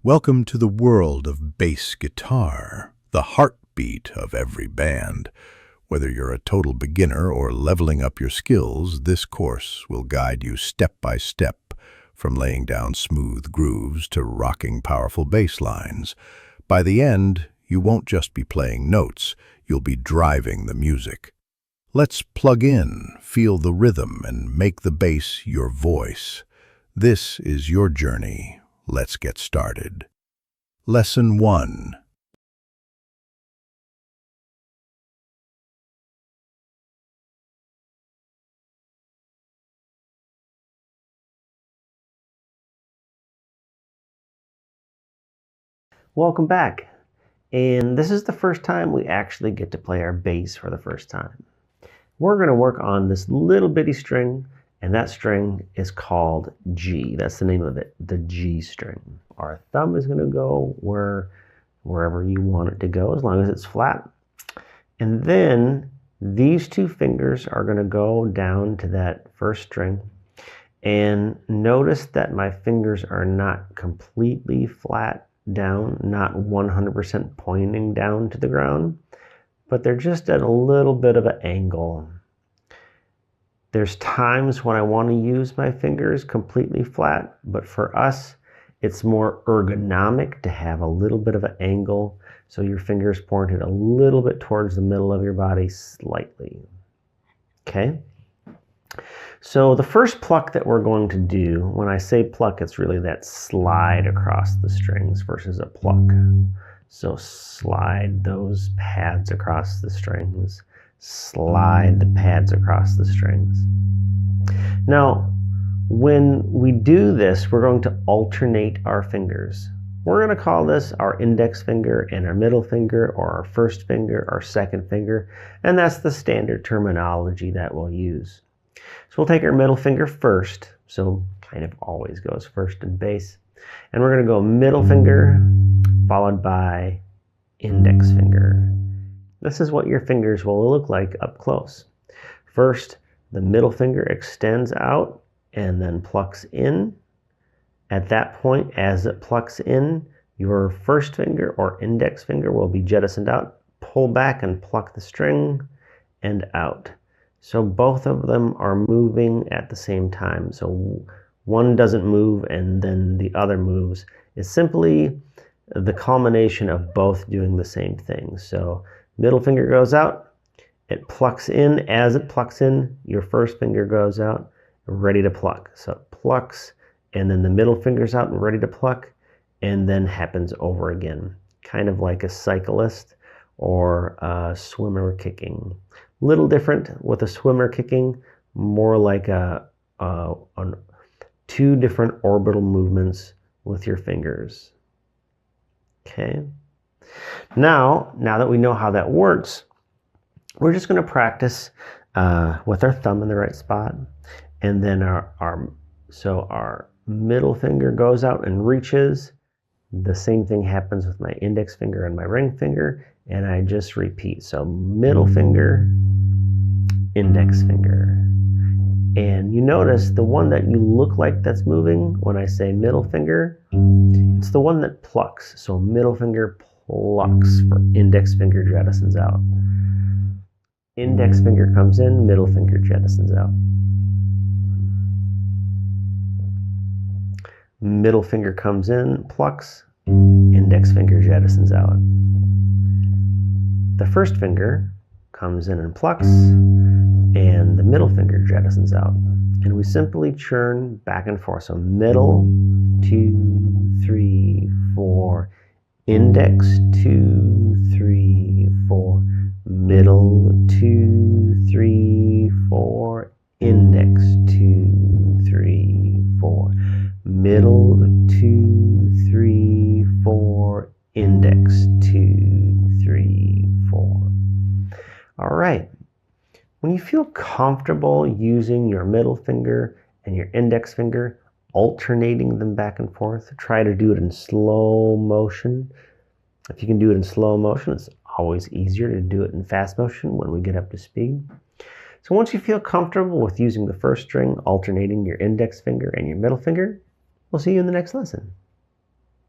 Welcome to the world of bass guitar, the heartbeat of every band. Whether you're a total beginner or leveling up your skills, this course will guide you step by step, from laying down smooth grooves to rocking powerful bass lines. By the end, you won't just be playing notes, you'll be driving the music. Let's plug in, feel the rhythm, and make the bass your voice. This is your journey. Let's get started. Lesson 1. Welcome back. And this is the first time we actually get to play our bass for the first time. We're going to work on this little bitty string, and that string is called G. That's the name of it, the G string. Our thumb is going to go wherever you want it to go, as long as it's flat. And then these two fingers are going to go down to that first string. And notice that my fingers are not completely flat down, not 100% pointing down to the ground, but they're just at a little bit of an angle. There's times when I want to use my fingers completely flat, but for us, it's more ergonomic to have a little bit of an angle, so your fingers pointed a little bit towards the middle of your body slightly. Okay? So the first pluck that we're going to do, when I say pluck, it's really that slide across the strings versus a pluck. So slide those pads across the strings. Slide the pads across the strings. Now, when we do this, we're going to alternate our fingers. We're going to call this our index finger and our middle finger, or our first finger, our second finger, and that's the standard terminology that we'll use. So we'll take our middle finger first, so kind of always goes first in bass, and we're going to go middle finger followed by index finger. This is what your fingers will look like up close. First, the middle finger extends out and then plucks in. At that point, as it plucks in, your first finger or index finger will be jettisoned out. Pull back and pluck the string and out. So both of them are moving at the same time. So one doesn't move and then the other moves. It's simply the culmination of both doing the same thing. So middle finger goes out, it plucks in. As it plucks in, your first finger goes out, ready to pluck. So it plucks, and then the middle finger's out and ready to pluck, and then happens over again. Kind of like a cyclist or a swimmer kicking. Little different with a swimmer kicking, more like two different orbital movements with your fingers. Okay. Now that we know how that works, we're just going to practice with our thumb in the right spot, and then our middle finger goes out and reaches. The same thing happens with my index finger and my ring finger, and I just repeat. So middle finger, index finger. And you notice the one that you look like that's moving when I say middle finger, it's the one that plucks. So middle finger plucks for index finger jettisons out. Index finger comes in, middle finger jettisons out. Middle finger comes in, plucks, index finger jettisons out. The first finger comes in and plucks, and the middle finger jettisons out. And we simply churn back and forth. So middle, 2, 3, 4, index, 2, 3, 4, middle, 2, 3, 4, index, 2, 3, 4, middle, 2, 3, 4, index, 2, 3, 4. All right. When you feel comfortable using your middle finger and your index finger, alternating them back and forth, try to do it in slow motion. If you can do it in slow motion, it's always easier to do it in fast motion when we get up to speed. So once you feel comfortable with using the first string, alternating your index finger and your middle finger, we'll see you in the next lesson.